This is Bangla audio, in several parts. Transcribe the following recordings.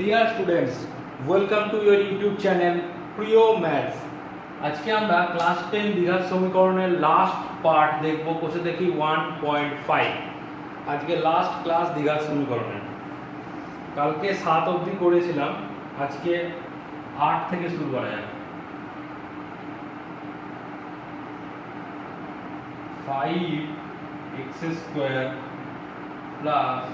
Dear students, welcome to your YouTube channel প্রিয় ম্যাথস। আজকে আমরা ক্লাস 10 দ্বিঘাত সমীকরণের লাস্ট পার্ট দেখব। কোষে দেখি 1.5। আজকে লাস্ট ক্লাস দ্বিঘাত সমীকরণের। কালকে 7 অবধি করেছিলাম, আজকে 8 থেকে শুরু করা যাক। 5x² প্লাস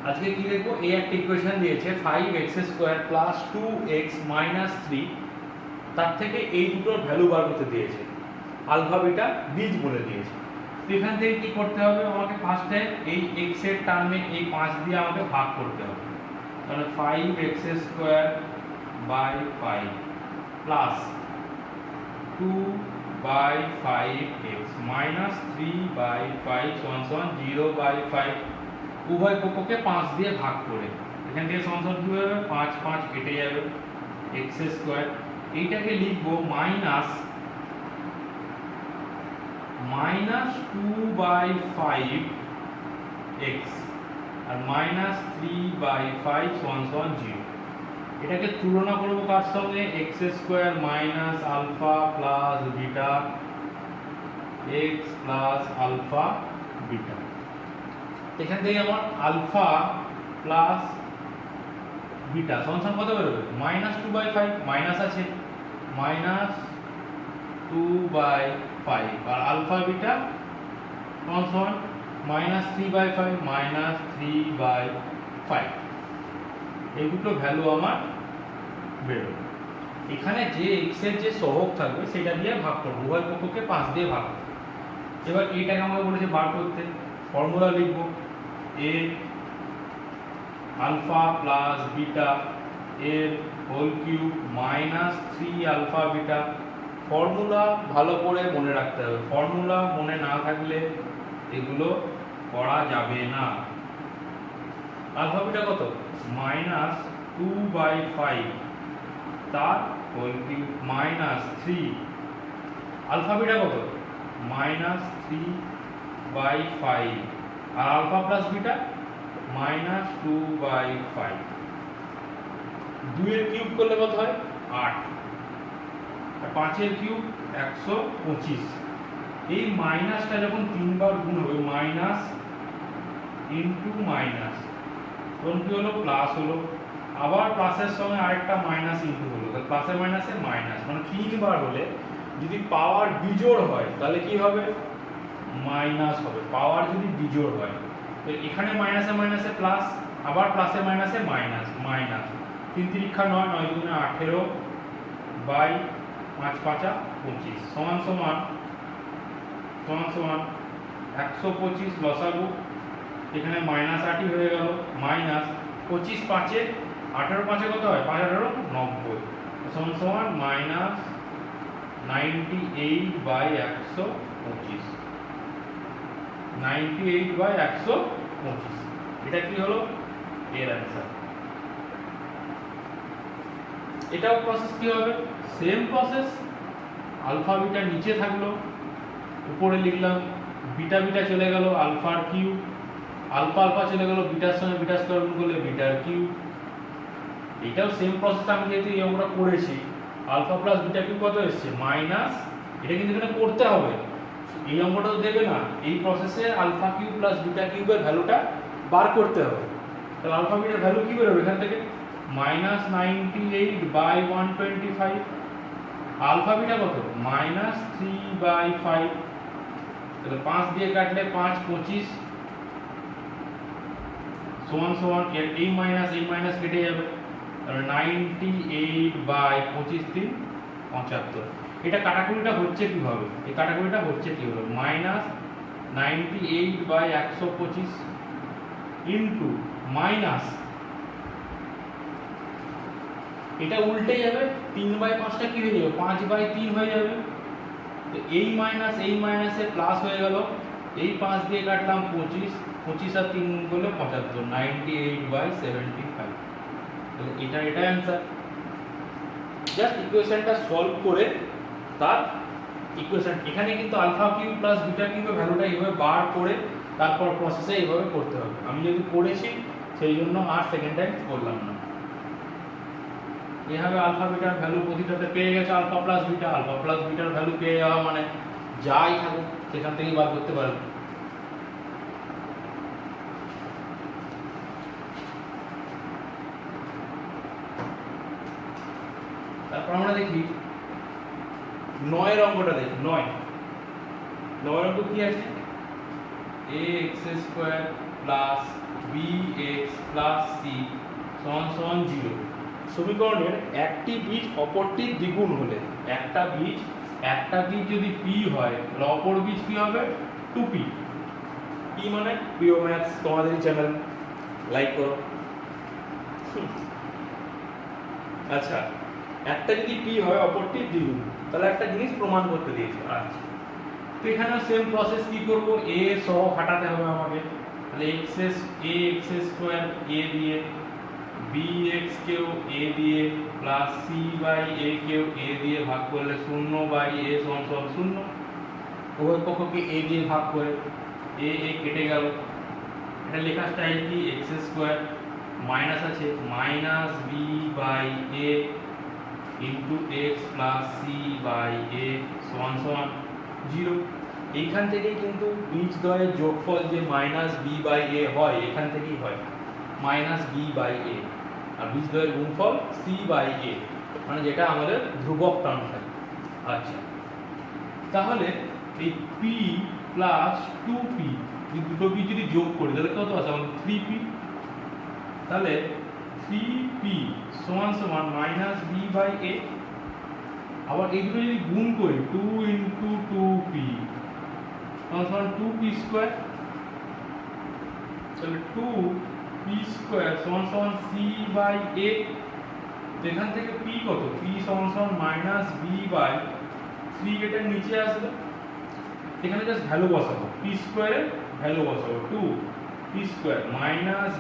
আজকে কি দেখবো, এই একটা ইকুয়েশন দিয়েছে 5x² প্লাস 2x মাইনাস 3, তার থেকে এই দুটোর ভ্যালু বার করতে দিয়েছে, আলফা বিটা বীজ বলে দিয়েছে। তো এখান থেকে কি করতে হবে, আমাকে ফার্স্টে এই x এর টার্মে এই 5 দিয়ে আমাকে ভাগ করতে হবে। তাহলে 5x² by 5 plus 2/5x minus 3/5 সমান 0/5। উভয় পক্ষকে 5 দিয়ে ভাগ করে এখান থেকে সমান কি হবে, 5 5 কেটে যাবে, x² এইটাকে লিখবো মাইনাস 2/5x আর মাইনাস 3/5 সমান 0। এটাকে তুলনা করব কার সঙ্গে, x² minus alpha plus beta x plus alpha beta. এখান থেকে আমার আলফা প্লাস বিটা সমান কত বেরোবে, মাইনাস 2/5, মাইনাস আছে মাইনাস 2/5 আর আলফা বিটা সমান মাইনাস 3/5 মাইনাস 3/5। এই দুটো ভ্যালু আমার বেরোবে। এখানে যে x এর যে সহগ থাকবে সেটা দিয়ে ভাগ করবো, উভয় পক্ষকে 5 দিয়ে ভাগ করবো। এবার এটাকে আমাকে বলেছে বার করতে, ফর্মুলা লিখব a আলফা প্লাস বিটা এর whole cube minus 3 alpha beta. Formula ভালো করে মনে রাখতে হবে, ফর্মুলা মনে না থাকলে এগুলো করা যাবে না। আলফা বিটা কত, মাইনাস 2/5 তার whole cube minus 3, alpha beta কত, মাইনাস 3/5 আর আলফা প্লাস বিটা মাইনাস 2/5। 2 এর কিউব করলে কত হয়, 8 আর 5 এর কিউব 125। এই মাইনাসটা যখন 3 বার গুণ হবে, মাইনাস ইনটু মাইনাস, তখন কি হলো, প্লাস হলো, আবার প্লাসের সঙ্গে আরেকটা মাইনাস ইনটু হলো, তাহলে প্লাসে মাইনাসে মাইনাস, মানে 3 বার হলে যদি পাওয়ার বিজোড় হয় তাহলে কি হবে, মাইনাস হবে। পাওয়ার যদি বিজোড় হয়, তো এখানে মাইনাসে মাইনাসে প্লাস, আবার প্লাসে মাইনাসে মাইনাস, মাইনাস 3 3 9 9 2 18 বাই 5 5 25 সমান সমান 125 লসাগু, এখানে মাইনাস 8 হয়ে গেল, মাইনাস 25 5 18 5 কত হয়, 5 18 90 সমান মাইনাস 98/125, 98/125। এটা কি হলো, এর অ্যান্সার। এটাও প্রসেস কি হবে, সেম প্রসেস, আলফা বিটা নিচে থাকলো, উপরে লিখলাম, বিটা বিটা চলে গেল, আলফার কিউব, আলফা আলফা চলে গেল, বিটার সঙ্গে বিটা স্কয়ার গুণ করলে বিটার কিউব। এটাও সেম প্রসেস, আমি যেহেতু এই অঙ্কটা করেছি, আলফা প্লাস বিটা কিউব কত এসেছে, মাইনাস, এটা কিন্তু এখানে করতে হবে, এই অঙ্কটা তো দেবে না, এই প্রসেসে আলফা কিউব প্লাস বিটা কিউবের ভ্যালুটা বার করতে হবে। তাহলে আলফা বিটার ভ্যালু কি বেরোবে এখান থেকে, মাইনাস 98/125, আলফা বিটা কত, মাইনাস 3/5, তাহলে 5 দিয়ে কাটলে 5 25 সমান এই মাইনাস কেটে যাবে, তাহলে 98/25 3 75। এটা কাটাকুটিটা হচ্ছে কিভাবে, এই কাটাকুটিটা হচ্ছে কি হলো, মাইনাস 98/125 ইন্টু মাইনাস, এটা উল্টে যাবে, 3/5টা কি হয়ে যাবে 5/3 হয়ে যাবে। তো এই মাইনাস এই মাইনাসে প্লাস হয়ে গেল, এই 5 দিয়ে কাটলাম 25, 25 আর 3 করলে 75, 98/75। তাহলে এটা অ্যান্সার। জাস্ট ইকুয়েশনটা সলভ করে তার ইকুয়েশন, এখানে কিন্তু আলফা কিউ প্লাস বিটা কিউবের ভ্যালুটা এইভাবে বার করে তারপর প্রসেসে এইভাবে করতে হবে। আমি যেহেতু করেছি সেই জন্য আর সেকেন্ড টাইম করলাম না। এভাবে আলফা বিটার ভ্যালু প্রতিটাতে পেয়ে গেছে, আলফা প্লাস বিটার ভ্যালু পেয়ে যাওয়া মানে যাই থাকুক সেখান থেকেই বার করতে পারবে। তারপর আমরা দেখি 9 অঙ্কটা দেখি। 9 অঙ্ক কি আছে? ax² + bx + c = 0। সমীকরণের একটি বীজ অপরটির দ্বিগুণ হলে, একটা বীজ যদি p হয় তাহলে অপর বীজ কি হবে 2p। p মানে প্রিয় ম্যাথস, তোমাদের চ্যানেল লাইক করো। আচ্ছা, একটা যদি p হয় অপরটির দ্বিগুণ, তাহলে একটা জিনিস প্রমাণ করতে দিয়েছে। আচ্ছা, তো এখানেও সেম প্রসেস কি করব, a সহ কাটাতে হবে আমাকে। তাহলে ax² a দিয়ে, bx কেও a দিয়ে, প্লাস c/a কেও a দিয়ে ভাগ করলে 0/a = 0। উভয় পক্ষকে a দিয়ে ভাগ করে a কেটে গেল। এটা লেখার স্টাইল কি, x² মাইনাস আছে -b/a x + c/a = 0। এইখান থেকেই কিন্তু বীজদ্বয়ের যোগফল যে -b/a হয়, এখান থেকেই হয় -b/a, আর বীজদ্বয়ের গুণফল c/a, মানে যেটা আমাদের ধ্রুবক টার্ম থাকে। আচ্ছা, তাহলে এই p + 2p এই দুটো বীজ যদি যোগ করি তাহলে কত আছে আমাদের 3p। তাহলে 3p = -b/a। আবার এই দুটো যদি গুণ করি 2 × 2p = 2p²। তাহলে 2p² = c/a। তো এখান থেকে p কত, p -b/3, এটার নিচে আসবে। এখানে জাস্ট ভ্যালু বসাবো, p² এর ভ্যালু বসাবো 2p²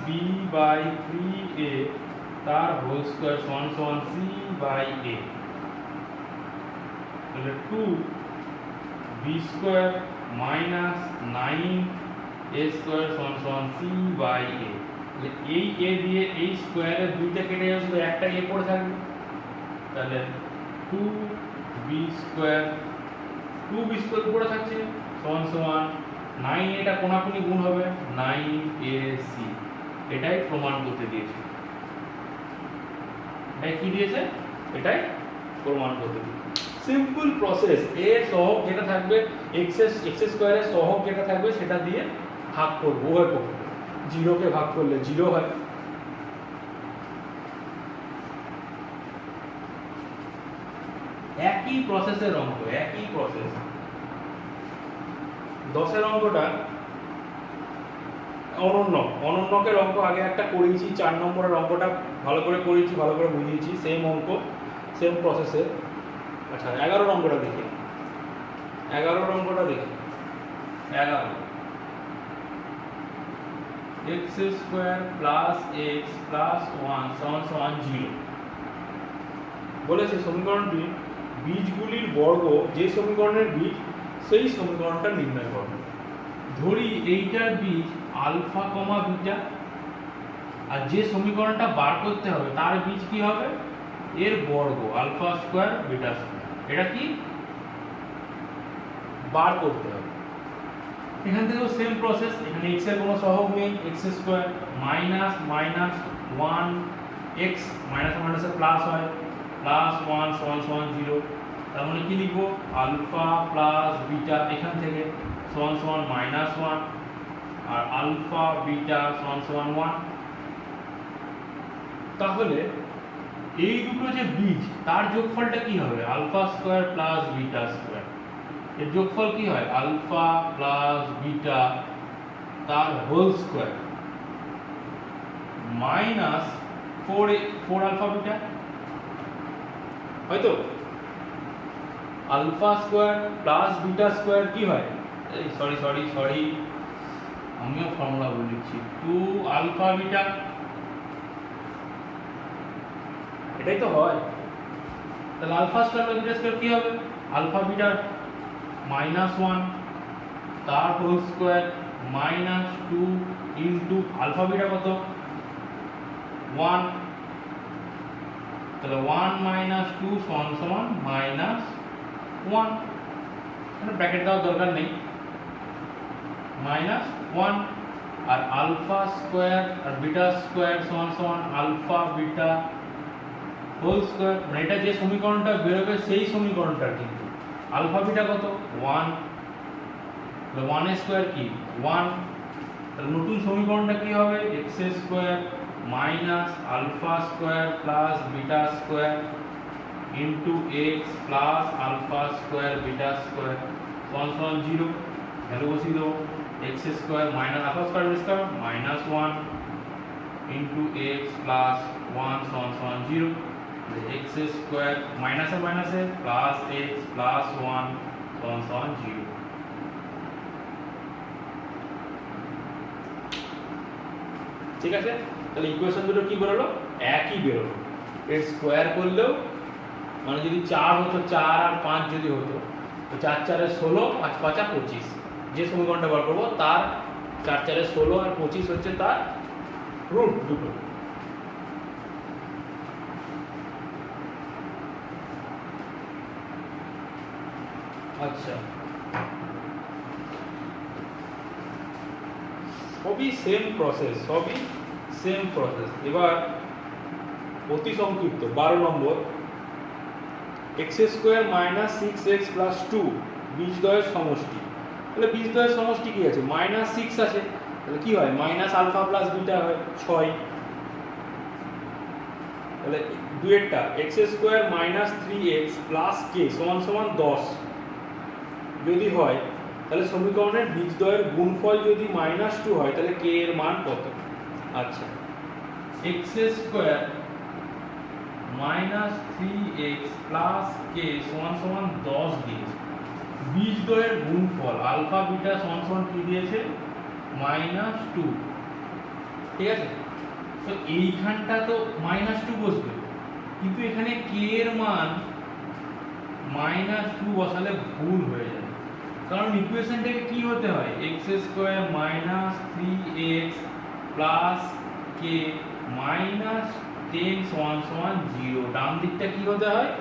-b/3a তার হোল স্কয়ার = c/a। তাহলে 2b² - 9a² = c/a। এই a দিয়ে এই স্কয়ারের দুইটা কেটে যাবে, একটা a পড়ে থাকবে। তাহলে 2b² পড়ে থাকছে = 9, এটা কোনাকুনি গুণ হবে 9ac। এটাই প্রমাণ করতে দিয়েছে। এটাই কি দিয়েছে, এটাই প্রমাণ করতে দিয়েছে। সিম্পল প্রসেস, a সহগ যেটা থাকবে x² এর সহগ যেটা থাকবে সেটা দিয়ে ভাগ করব। উভয় পক্ষ 0 কে ভাগ করলে 0 হয়। একই প্রসেসের অঙ্ক, একই প্রসেস। 10 অঙ্কটা অনন্যকের অঙ্ক আগে একটা করেছি, 4 নম্বরের অঙ্কটা ভালো করে করেছি, ভালো করে বুঝিয়েছি, সেম অঙ্ক সেম প্রসেসে। আচ্ছা, 11 নম্বরটা দেখি। 11 নম্বরটা দেখি। 11 x² + x + 1 = 0 বলেছে। সমীকরণটি বীজগুলির বর্গ, যে সমীকরণের বীজ সেই সমীকরণটা নির্ণয় করবে। ধরি এইটার বীজ আলফা, বিটা, আর যে সমীকরণটা বার করতে হবে তার বীজ কি হবে, এর বর্গ α², β²। এটা কি বার করতে হবে। এখান থেকেও সেম প্রসেস। এখানে x এর কোনো সহগ নেই, x² -1 x মাইনাসে প্লাস হয়, +1 = 0। তার মানে কি লিখবো, আলফা প্লাস বিটা এখান থেকে =-1 আর আলফা বিটা =1। তাহলে এই দুটো যে বীজ তার যোগফলটা কি হবে, α² + β²। এর যোগফল কি হয়, আলফা প্লাস বিটা তার whole square. Minus 4 alpha beta, হয়তো alpha square plus beta square কি হয়, এই সরি সরি সরি আমিও ফর্মুলা বলে দিচ্ছি, 2 আলফা বিটা, এটাই তো হয়। তাহলে alpha square plus beta square কি হবে, আলফা বিটা -1 তার whole square -2 into alpha beta কত 1, তাহলে 1 - 2 সমান -1, মানে ব্র্যাকেট দেওয়ার দরকার নেই, -1 আর আলফা স্কোয়ার আর বিটা স্কোয়ার সমান আলফা বিটা হোল স্কোয়ার, মানে এটা যে সমীকরণটা বেরোবে সেই সমীকরণটা, কিন্তু আলফা বিটা কত 1, তাহলে 1 এর স্কোয়ার কি 1, তাহলে নতুন সমীকরণটা কি হবে x square minus alpha square plus beta square into x plus alpha square beta square সমান 0, ভ্যালু বসিয়ে দেবো, x square minus alpha square beta square -1 into x plus 1 সমান 0, x স্কোয়ার মাইনাসে মাইনাসে প্লাস x প্লাস 1 সমান 0। ঠিক আছে, তাহলে ইকুয়েশন দুটো কি বেরোলো, একই বেরোলো। এর স্কোয়ার করলেও মানে যদি 4 হতো, 4 আর 5 যদি হতো, তো 4 4 এ 16, 5 5 25, যে সমীকরণটা বার করবো তার 4 4 এ 16 আর 25 হচ্ছে তার রুট দুটো। আচ্ছা, সবই সেম প্রসেস, সবই সেম প্রসেস। এবার অতি সংক্ষিপ্ত 12 নম্বর, x square minus 6x plus 2 বীজদ্বয়ের সমষ্টি। তাহলে বীজদ্বয়ের সমষ্টি কি আছে, -6 আছে, তাহলে কি হয় মাইনাস আলফা প্লাস বিটা হয় 6, তাহলে দুইয়েরটা x square minus 3x plus k সমান 10 যদি হয়, তাহলে সমীকরণের বীজদ্বয়ের গুণফল যদি -2 হয়, তাহলে k এর মান কত। আচ্ছা, x square minus 3x plus k সমান 10 দিয়েছে, বীজদ্বয়ের গুণফল আলফা বিটা সমান কি দিয়েছে -2, ঠিক আছে। তো এইখানটা তো -2 বসবে, কিন্তু এখানে k এর মান -2 বসালে ভুল হয়ে যাবে, কারণ ইকুয়েশনটাকে কি হতে হয়, x square minus 3x plus k minus 10 সমান 0, ডান দিকটা কি হতে হয়,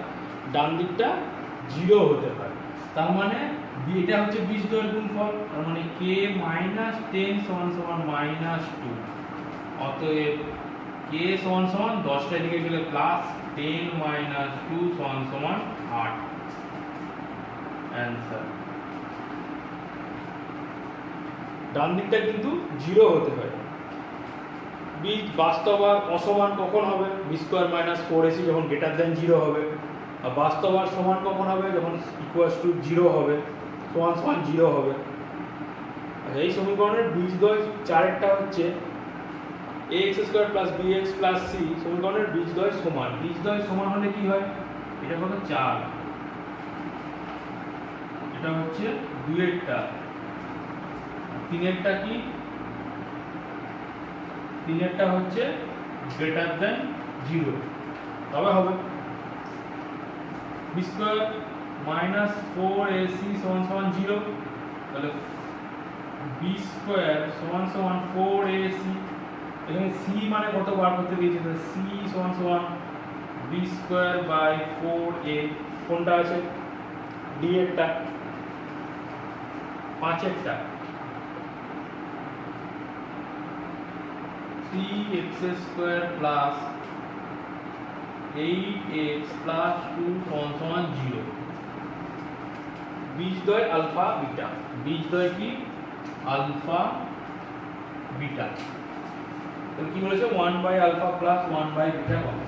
ডান দিকটা 0 হতে হয়। তার মানে এটা হচ্ছে বীজদ্বয়ের গুণফল, তার মানে k মাইনাস 10 সমান -2, অতএব k সমান 10টা দিকে গেলে প্লাস 10 - 2 সমান 8, অ্যানসার। ডান দিকটা কিন্তু 0 হতে হয়। বীজ বাস্তব আর অসমান কখন হবে, বি স্কোয়ার মাইনাস 4ac যখন গ্রেটার দেন 0 হবে, আর বাস্তব আর সমান কখন হবে, যখন ইকুয়ালস টু 0 হবে, সমান 0 হবে। আচ্ছা, এই সমীকরণের বীজদ্বয় চারেরটা হচ্ছে ax square plus bx plus c, সমীকরণের বীজদ্বয় সমান, বীজদ্বয় সমান হলে কি হয়, এটা কত 4, এটা হচ্ছে 2এরটা, 3এরটা কি, 3এরটা হচ্ছে গ্রেটার দেন 0, তবে হবে b স্কয়ার মাইনাস 4ac সমান 0, তাহলে b স্কয়ার সমান 4ac, এখানে c মানে কত বার করতে দিয়েছে, তাহলে c সমান b স্কয়ার বাই 4a, কোনটা আছে d এরটা, 5এরটা 3x square plus 8x plus 2 সমান 0, বীজদ্বয় আলফা বিটা, বীজদ্বয় কি আলফা বিটা, তাহলে কি বলেছে 1 by alpha plus 1 by beta হবে।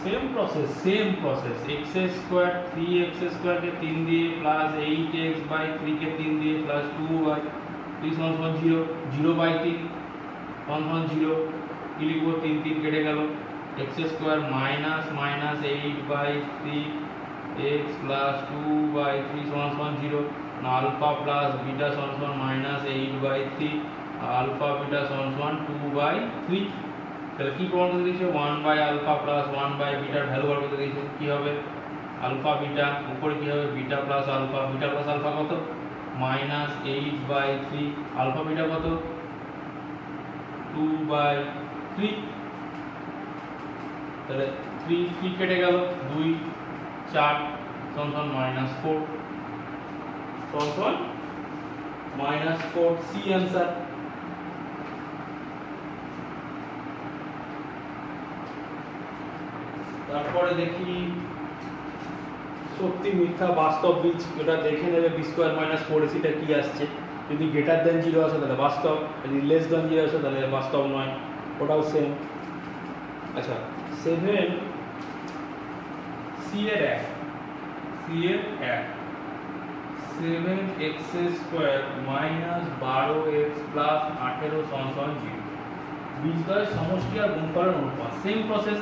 Same process x square 3x square কে 3 দিয়ে প্লাস 8x বাই 3 কে 3 দিয়ে প্লাস 2 বাই 3 সমান 0, 0 বাই 3 সমান 0, কি লিখবো 3 3 কেটে গেল x square minus minus 8/3 x plus 2/3 সমান 0 না আলফা প্লাস বিটা সমান মাইনাস 8/3 আলফা বিটা সমান 2/3 তাহলে কি প্রমাণ করে দিয়েছে 1 আলফা প্লাস 1 বিটার ভ্যালু বার করতে দিয়েছে কি হবে আলফা বিটা উপরে কি হবে বিটা প্লাস আলফা কত মাইনাস 8/3 আলফা বিটা কত 2/3 তাহলে 3 3 কেটে গেল 2 4 সমান -4 সমান -4 সি आंसर তারপরে দেখি সত্যি মিথ্যা বাস্তব বীজ এটা দেখে নেবে b স্কয়ার মাইনাস 4ac টা কি আসছে যদি গ্রেটার দ্যান 0 আসে তাহলে বাস্তব যদি লেস দ্যান 0 আসে তাহলে বাস্তব নয় ওটাও সেম আচ্ছা 7 c এর 7x square minus 12x plus 18 সমান 0 বীজদ্বয়ের সমষ্টি আর গুণফলের অনুপাত সেম প্রসেস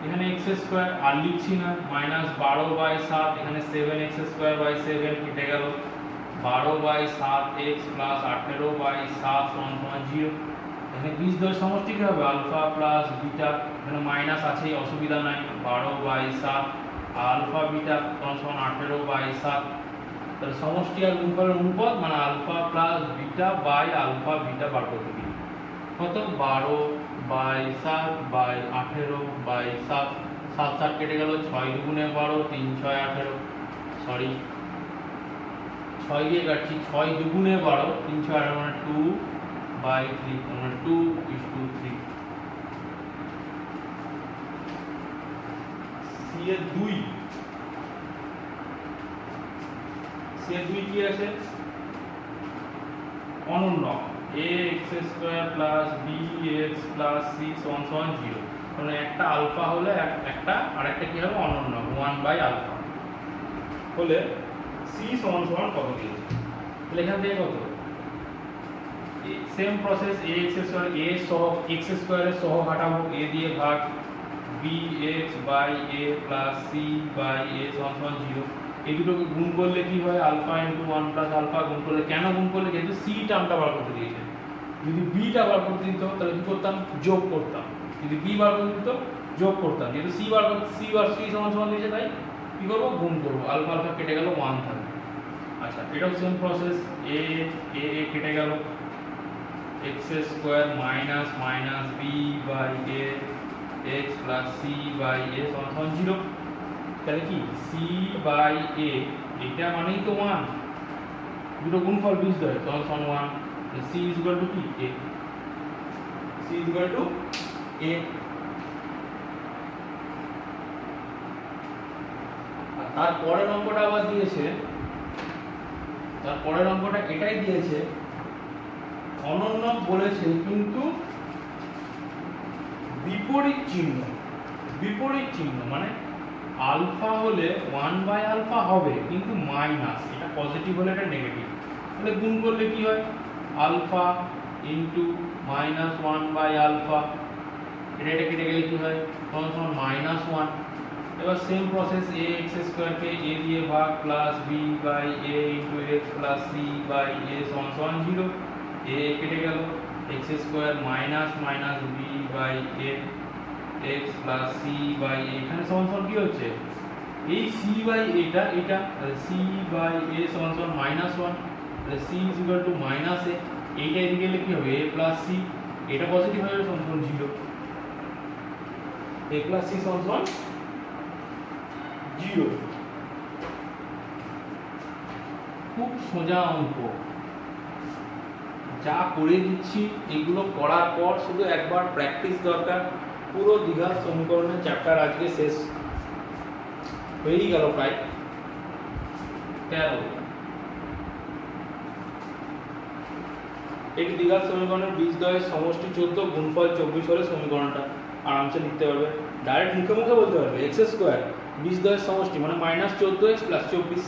এখানে x স্কয়ার আর লিখছি না -12/7 এখানে 7x স্কয়ার বাই 7 কেটে গেল 12/7x প্লাস 18/7 সমান 0 এখানে বীজদ্বয়ের সমষ্টি কি হবে আলফা প্লাস বিটা এখানে মাইনাস আছে অসুবিধা নাই 12/7 আলফা বিটা সমান 18/7 তাহলে সমষ্টি আর গুণফলের অনুপাত মানে alpha plus beta by alpha beta বার করতে দিই কত 12/7/18/7 7 7 কেটে গেল 6 দুগুণে 12 3 6 18 সরি 6 দিয়ে কাটছি 6 দুগুণে 12 3 6 18 মানে 2/3 মানে 2:3 c এর 2 কি আছে অনন্য ax square plus bx plus c সমান 0 মানে একটা আলফা হলে একটা আরেকটা কি হবে অনন্য 1/আলফা হলে c সমান কত দিয়েছে তাহলে এখান থেকে কত same process ax square a সহ x স্কয়ারের সহ কাটাবো a দিয়ে ভাগ bx by a plus c by a সমান 0 এই দুটোকে গুণ করলে কি হয় আলফা ইনটু 1 প্লাস আলফা গুণ করলে কেন গুণ করলে যেহেতু c টার্মটা বার করতে দিয়েছে যদি b টা বার করতে দিত তাহলে কি করতাম যোগ করতাম যদি b বার করতে দিত যোগ করতাম যেহেতু c বার সমান দিয়েছে তাই কি করব গুণ করব আলফা আলফা কেটে গেল 1 থাকবে আচ্ছা এটাও সেম প্রসেস a কেটে গেল x square minus minus b by a x plus c by a সমান 0 তাহলে কি c বাই a এটা মানেই তো 1 দুটো গুণফল বীজদ্বয় সমান 1 c is equal to কি a c is equal to a আর তারপরের অঙ্কটা আবার দিয়েছে তারপরের অঙ্কটা এটাই দিয়েছে অনন্য বলেছে কিন্তু বিপরীত চিহ্ন মানে আলফা হলে 1/আলফা হবে কিন্তু মাইনাস এটা পজিটিভ হলে এটা নেগেটিভ তাহলে গুণ করলে কি হয় আলফা ইনটু -1/আলফা এটা কেটে গেলে কি হয় তখন -1 এবার সেম প্রসেস ax স্কয়ার কে a দিয়ে ভাগ plus b by a into x plus c by a সমান 0 a কেটে গেল x square minus minus b by a x plus c by a এখানে সমান কি হচ্ছে এই c বাই এটা c বাই a সমান -1 তাহলে c is equal to -a এইটা এদিকে গেলে কি হবে a প্লাস c এটা পজিটিভ হবে সমান 0 a প্লাস c সমান 0 খুব সোজা অঙ্ক যা করে দিচ্ছি এগুলো করার পর শুধু একবার প্র্যাকটিস দরকার পুরো দ্বিঘাত সমীকরণের চ্যাপ্টার আজকে শেষ হয়েই গেল প্রায় 13 এই দ্বিঘাত সমীকরণের বীজদ্বয়ের সমষ্টি 14 গুণফল 24 হলে সমীকরণটা আরামসে লিখতে পারবে ডাইরেক্ট মুখে মুখে বলতে পারবে x স্কয়ার বীজদ্বয়ের সমষ্টি মানে -14x + 24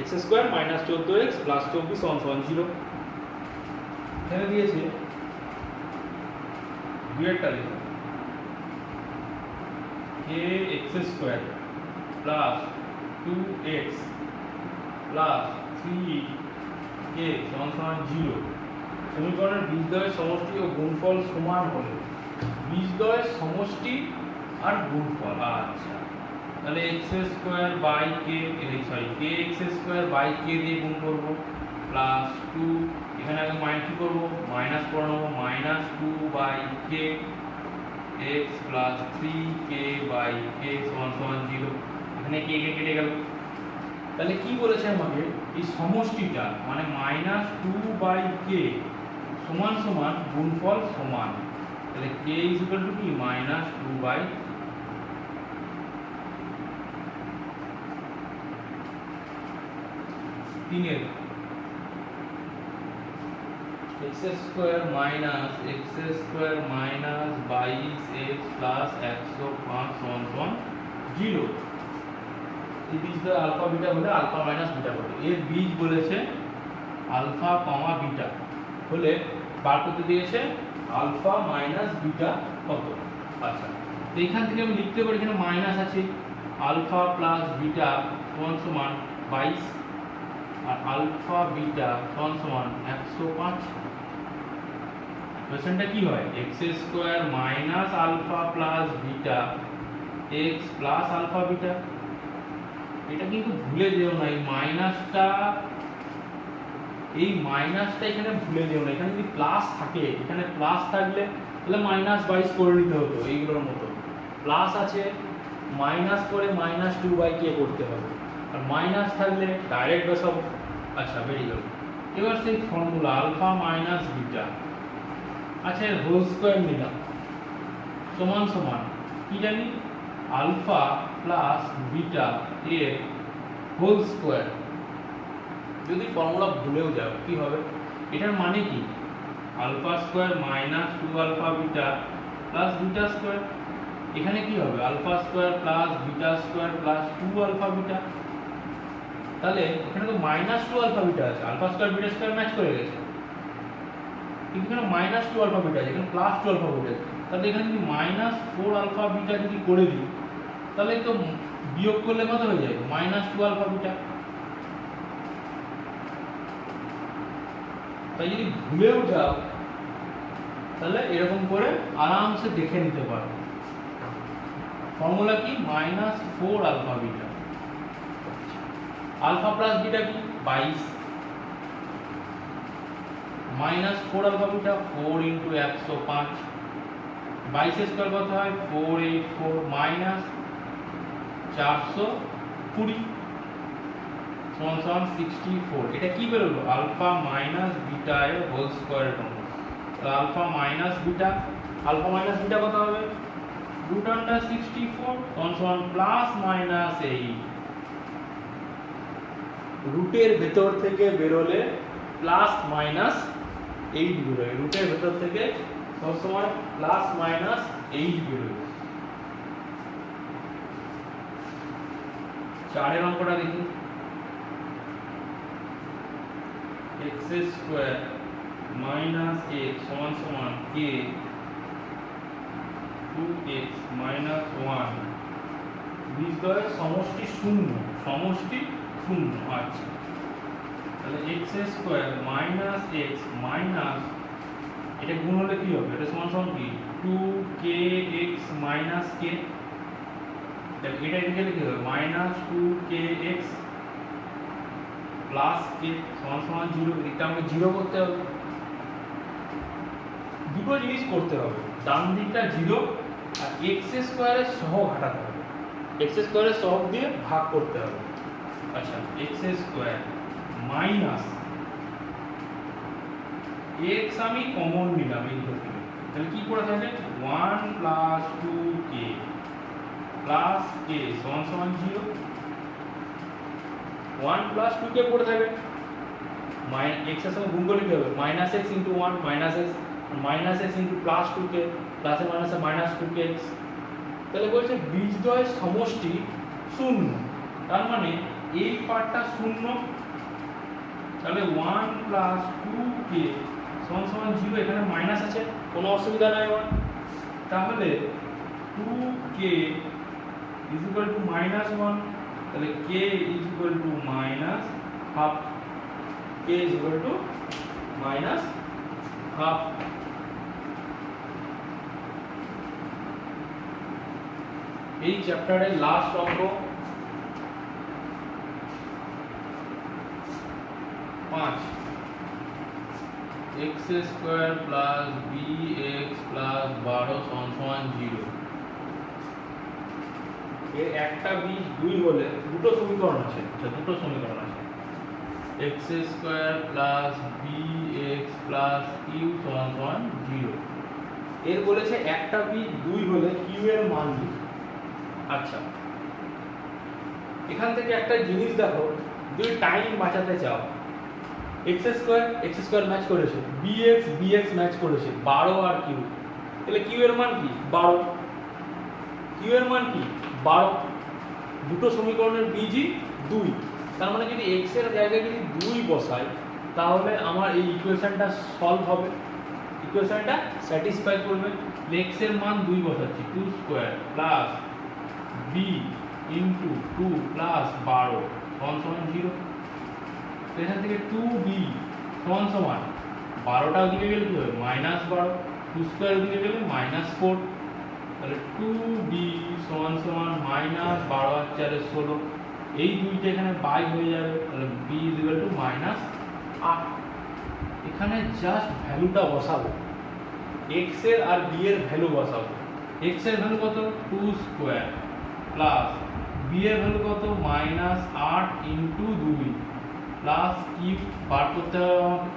x স্কয়ার -14x + 24 সমান 0 এখানে দিয়েছে দুইয়েরটা লিখো কে x square plus 2x plus 3k সমান 0 সমীকরণের বীজদ্বয়ের সমষ্টি ও গুণফল সমান হলে বীজদ্বয়ের সমষ্টি আর গুণফল আচ্ছা তাহলে x স্কয়ার বাই k কে x স্কয়ার বাই k দিয়ে গুণ করব প্লাস 2 এখানে আগে মাইনাস কি করব মাইনাস করে নেব minus 2 by k x plus 3k by k সমান 0 এখানে k কে কেটে গেল তাহলে কি বলেছে আমাকে এই সমষ্টিটা মানে মাইনাস 2 বাই k সমান সমান গুণফল সমান তাহলে k ইজ ইকুয়াল টু কি মাইনাস 2 বাই তিনের x square minus x square minus 22x plus 105 সমান 0 এই বীজদ্বয় আলফা বিটা হলে আলফা মাইনাস বিটা হবে এর বীজ বলেছে আলফা কমা বিটা হলে বার করতে দিয়েছে আলফা মাইনাস বিটা কত আচ্ছা তো এখান থেকে আমি লিখতে পারি এখানে মাইনাস আছে আলফা প্লাস বিটা সমান 22 আর আলফা বিটা সমান 105 কোশ্চেনটা কি হয় x square minus alpha plus beta x plus alpha beta এটা কিন্তু ভুলে যেও না এই মাইনাসটা এখানে ভুলে যেও না এখানে যদি প্লাস থাকে এখানে প্লাস থাকলে তাহলে মাইনাস 22 করে নিতে হতো এইগুলোর মতো প্লাস আছে মাইনাস করে মাইনাস 2 বাই কে করতে হবে আর মাইনাস থাকলে ডাইরেক্ট সব আচ্ছা বেরিয়ে গেল এবার সেই ফর্মুলা আলফা মাইনাস বিটা আচ্ছা এর হোল স্কয়ার নিলাম সমান সমান কি জানি আলফা প্লাস বিটা এর হোল স্কয়ার যদি ফর্মুলা ভুলেও যাও কি হবে এটার মানে কি alpha square minus 2 alpha beta plus beta square এখানে কি হবে alpha square plus beta square plus 2 alpha beta তাহলে এখানে তো মাইনাস 2 আলফা বিটা আছে alpha square beta square match করে গেছে কিন্তু এখানে মাইনাস 2 আলফা বিটা আছে এখানে প্লাস 2 আলফা বিটা তাহলে এখানে যদি মাইনাস 4 আলফা বিটা যদি করে দিই তাহলে তো বিয়োগ করলে কত হয়ে যাবে মাইনাস 2 আলফা বিটা তাই যদি ভুলেও যাও তাহলে এরকম করে আরামসে দেখে নিতে পারো ফর্মুলা কি minus 4 alpha beta alpha plus beta কি 22 minus 4 alpha beta 4 into 105 22 square কত হয় 484 মাইনাস 420 সমান 64 এটা কি বেরোলো আলফা মাইনাস বিটা এর হোল স্কয়ার ফর্মুলা তো আলফা মাইনাস বিটা কত হবে রুট আন্ডার 64 সমান প্লাস মাইনাস 8 রুটের ভেতর থেকে বেরোলে প্লাস মাইনাস 8 বেরোয় রুটের ভেতর থেকে সবসময় প্লাস মাইনাস 8 বেরোয় চারের অঙ্কটা দেখি x স্কয়ার মাইনাস x সমান সমান k 2x মাইনাস 1 বীজদ্বয়ের সমষ্টি শূন্য আচ্ছা তাহলে x square minus x minus এটা গুণ হলে কি হবে এটা সমান সমান কি 2kx মাইনাস k তাহলে এটা এদিকে লিখে হবে মাইনাস 2kx প্লাস k সমান সমান 0 এটা আমাকে 0 করতে হবে দুটো জিনিস করতে হবে ডান দিকটা 0 আর x স্কয়ারের সহগ ঘটাতে হবে x স্কয়ারের সহগ দিয়ে ভাগ করতে হবে আচ্ছা x স্কয়ার মাইনাস x আমি কমন নিলাম এই দুটো থেকে তাহলে কি পড়ে থাকে 1 প্লাস 2k প্লাস k সমান সমান 0 1 প্লাস 2k পড়ে থাকে x এর সঙ্গে গুণ করলে কি হবে minus x into 1 minus x minus x into plus 2k প্লাসে মাইনাসে মাইনাস 2kx তাহলে বলছে বীজদ্বয়ের সমষ্টি শূন্য তার মানে এই পার্টটা শূন্য তাহলে 1 প্লাস 2k সমান সমান 0 এখানে মাইনাস আছে কোনো অসুবিধা নাই আমার তাহলে 2k is equal to -1, তাহলে k is equal to -half, k is equal to -half। এই চ্যাপ্টারের লাস্ট অঙ্ক 5, x² plus bx plus 12 সমান 0। এর একটা বীজ 2 হলে দুটো সমীকরণ আছে, দুটো সমীকরণ আছে, x² plus bx plus q সমান 0। এর বলেছে একটা বীজ 2 হলে q এর মান কি। আচ্ছা, এখান থেকে একটা জিনিস দেখো, যদি টাইম বাঁচাতে চাও, x² ম্যাচ করেছে, bx ম্যাচ করেছে, 12 আর q, তাহলে q এর মান কি 12, q এর মান কি 12। দুটো সমীকরণের বীজই 2, তার মানে যদি x এর জায়গায় যদি 2 বসাই তাহলে আমার এই ইকুয়েশনটা সলভ হবে, ইকুয়েশনটা স্যাটিসফাই করবে। x এর মান 2 বসাচ্ছি, 2² প্লাস b ইন্টু 2 প্লাস 12 সমান 0। এখান থেকে 2b সমান 12টা ওদিকে গেলে কি হবে -12, 2² ওদিকে গেলে -4, তাহলে 2b সমান -12 আর 4 16, এই দুইটা এখানে বাই হয়ে যাবে, তাহলে b -8। এখানে জাস্ট ভ্যালুটা বসাবো, x এর আর b এর ভ্যালু বসাবো। x এর ভ্যালু কত 2² প্লাস b এর ভ্যালু কত -8 ইন্টু 2 প্লাস কি বার করতে হবে আমাকে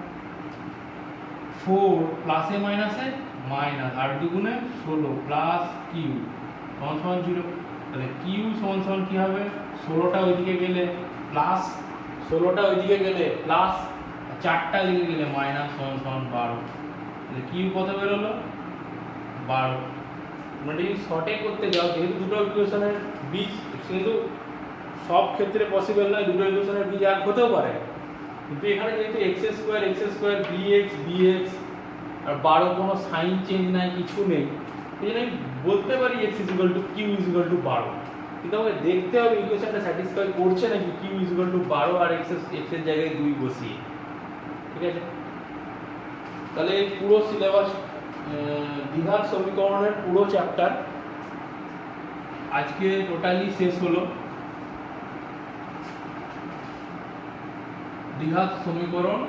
4 প্লাসে মাইনাসে মাইনাস 8 দুগুণে 16 প্লাস কিউ সমান 0। তাহলে কিউ সমান কি হবে 16টা ওইদিকে গেলে প্লাস, 16টা ওইদিকে গেলে প্লাস, 4টা ওইদিকে গেলে মাইনাস সমান 12। তাহলে কিউ কত বেরোলো 12। মানে যদি শর্টে করতে যাও, যেহেতু দুটো ইকুয়েশনের বীজ, কিন্তু সব ক্ষেত্রে পসিবল নয় দুটো ইকুয়েশনের বীজ এক হতেও পারে, কিন্তু এখানে যেহেতু x² bx আর 12 কোনো সাইন চেঞ্জ নাই, কিছু নেই, এই জন্য আমি বলতে পারি x = q = 12। কিন্তু আমাকে দেখতে হবে ইকুয়েশনটা স্যাটিসফাই করছে নাকি q = 12 আর x এর জায়গায় 2 বসিয়ে। ঠিক আছে, তাহলে এই পুরো সিলেবাস দ্বিঘাত সমীকরণের পুরো চ্যাপ্টার আজকে টোটালি শেষ হলো। দ্বিঘাত সমীকরণ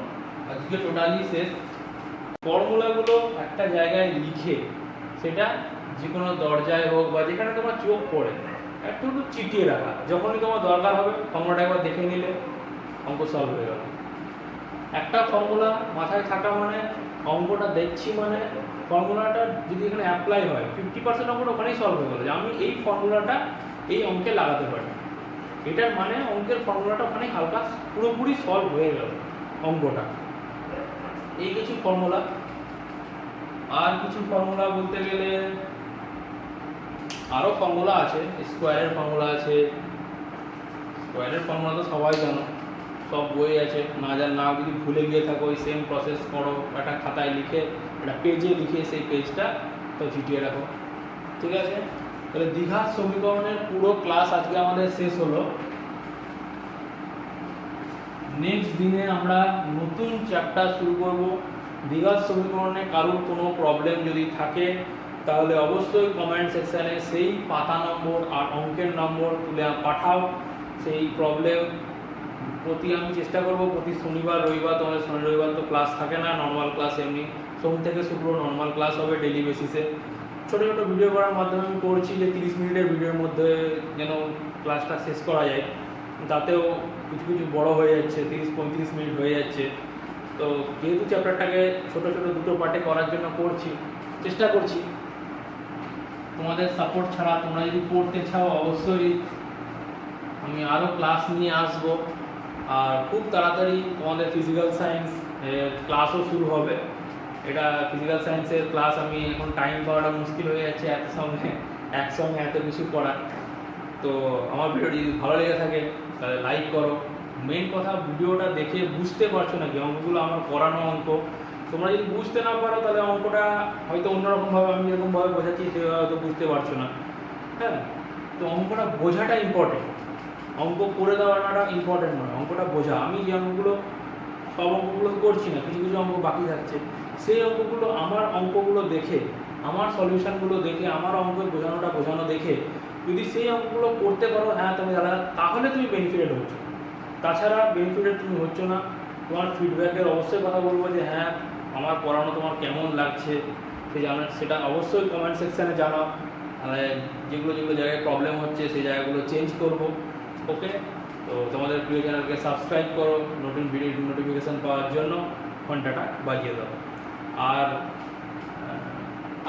আজকে টোটালি শেষ। ফর্মুলাগুলো একটা জায়গায় লিখে সেটা যে কোনো দরজায় হোক বা যেখানে তোমার চোখ পড়ে একটু চিটিয়ে রাখা, যখনই তোমার দরকার হবে ফর্মুলাটা একবার দেখে নিলে অঙ্ক সলভ হয়ে গেল। একটা ফর্মুলা মাথায় থাকা মানে অঙ্কটা দেখছি মানে ফর্মুলাটা যদি এখানে অ্যাপ্লাই হয় 50% অঙ্কটা ওখানেই সলভ হয়ে গেল, যে আমি এই ফর্মুলাটা এই অঙ্কে লাগাতে পারি, এটার মানে অঙ্কের ফর্মুলাটা ওখানে হালকা পুরোপুরি সলভ হয়ে গেল অঙ্কটা। এই কিছু ফর্মুলা, আর কিছু ফর্মুলা বলতে গেলে আরও ফর্মুলা আছে, স্কোয়ারের ফর্মুলা আছে। স্কোয়ারের ফর্মুলা তো সবাই জানো, সব বই আছে, না যদি ভুলে গিয়ে থাকো ওই সেম প্রসেস করো, একটা খাতায় লিখে একটা পেজে লিখে সেই পেজটা তো ছিটিয়ে রাখো। ঠিক আছে, তাহলে দ্বিঘাত সমীকরণের পুরো ক্লাস আজকে আমাদের শেষ হলো। নেক্সট দিনে আমরা নতুন চ্যাপ্টার শুরু করব। দ্বিঘাত সমীকরণে কারোর কোনো প্রবলেম যদি থাকে তাহলে অবশ্যই কমেন্ট সেকশানে সেই পাতা নম্বর আর অঙ্কের নম্বর তুলে পাঠাও। সেই প্রবলেম প্রতি আমি চেষ্টা করব প্রতি শনিবার রবিবার, তোমাদের শনি রবিবার তো ক্লাস থাকে না, নর্মাল ক্লাস এমনি সোম থেকে শুক্র নর্মাল ক্লাস হবে ডেলি বেসিসে। ছোটো ছোটো ভিডিও করার মাধ্যমে আমি করছি যে 30 মিনিটের ভিডিওর মধ্যে যেন ক্লাসটা শেষ করা যায়, তাতেও কিছু কিছু বড় হয়ে যাচ্ছে, 30-35 মিনিট হয়ে যাচ্ছে। তো যেহেতু চ্যাপ্টারটাকে ছোটো ছোটো দুটো পার্টে করার জন্য চেষ্টা করছি, তোমাদের সাপোর্ট ছাড়া তোমরা যদি পড়তে চাও অবশ্যই আমি আরও ক্লাস নিয়ে আসব। আর খুব তাড়াতাড়ি তোমাদের ফিজিক্যাল সায়েন্স ক্লাসও শুরু হবে। এটা ফিজিক্যাল সায়েন্সের ক্লাস আমি এখন টাইম পাওয়াটা মুশকিল হয়ে যাচ্ছে একসঙ্গে এত কিছু করার। তো আমার ভিডিওটি যদি ভালো লেগে থাকে তাহলে লাইক করো। মেন কথা ভিডিওটা দেখে বুঝতে পারছো নাকি অঙ্কগুলো আমার করানো অঙ্ক, তোমরা যদি বুঝতে না পারো তাহলে অঙ্কটা হয়তো অন্যরকমভাবে আমি যেরকমভাবে বোঝাচ্ছি সেভাবে হয়তো বুঝতে পারছো না। হ্যাঁ, তো অঙ্কটা বোঝাটা ইম্পর্টেন্ট, অঙ্ক করে দেওয়াটা ইম্পর্টেন্ট নয়, অঙ্কটা বোঝা। আমি যে অঙ্কগুলো সব অঙ্কগুলো করছি না, কিছু কিছু অঙ্ক বাকি থাকছে, সেই অঙ্কগুলো আমার অঙ্কগুলো দেখে, আমার সলিউশনগুলো দেখে, আমার অঙ্কের বোঝানো দেখে যদি সেই অঙ্কগুলো করতে পারো, হ্যাঁ তুমি দাদা, তাহলে তুমি বেনিফিটেড হচ্ছ। তাছাড়া বেনিফিটেড তুমি হচ্ছ না। তোমার ফিডব্যাকের অবশ্যই কথা বলবো যে হ্যাঁ আমার পড়ানো তোমার কেমন লাগছে, সেটা অবশ্যই কমেন্ট সেকশানে জানাও। যেগুলো যেগুলো জায়গায় প্রবলেম হচ্ছে সেই জায়গাগুলো চেঞ্জ করবো। ওকে, তো তোমাদের প্রিয় চ্যানেলকে সাবস্ক্রাইব করো, নতুন ভিডিও নোটিফিকেশান পাওয়ার জন্য ঘন্টাটা বাজিয়ে দাও।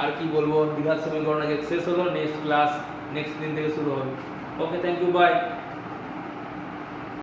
আর কি বলবো, দ্বিঘাত সমীকরণ শেষ হলো, নেক্সট ক্লাস নেক্সট দিন থেকে শুরু হবে। ওকে, থ্যাংক ইউ, বাই।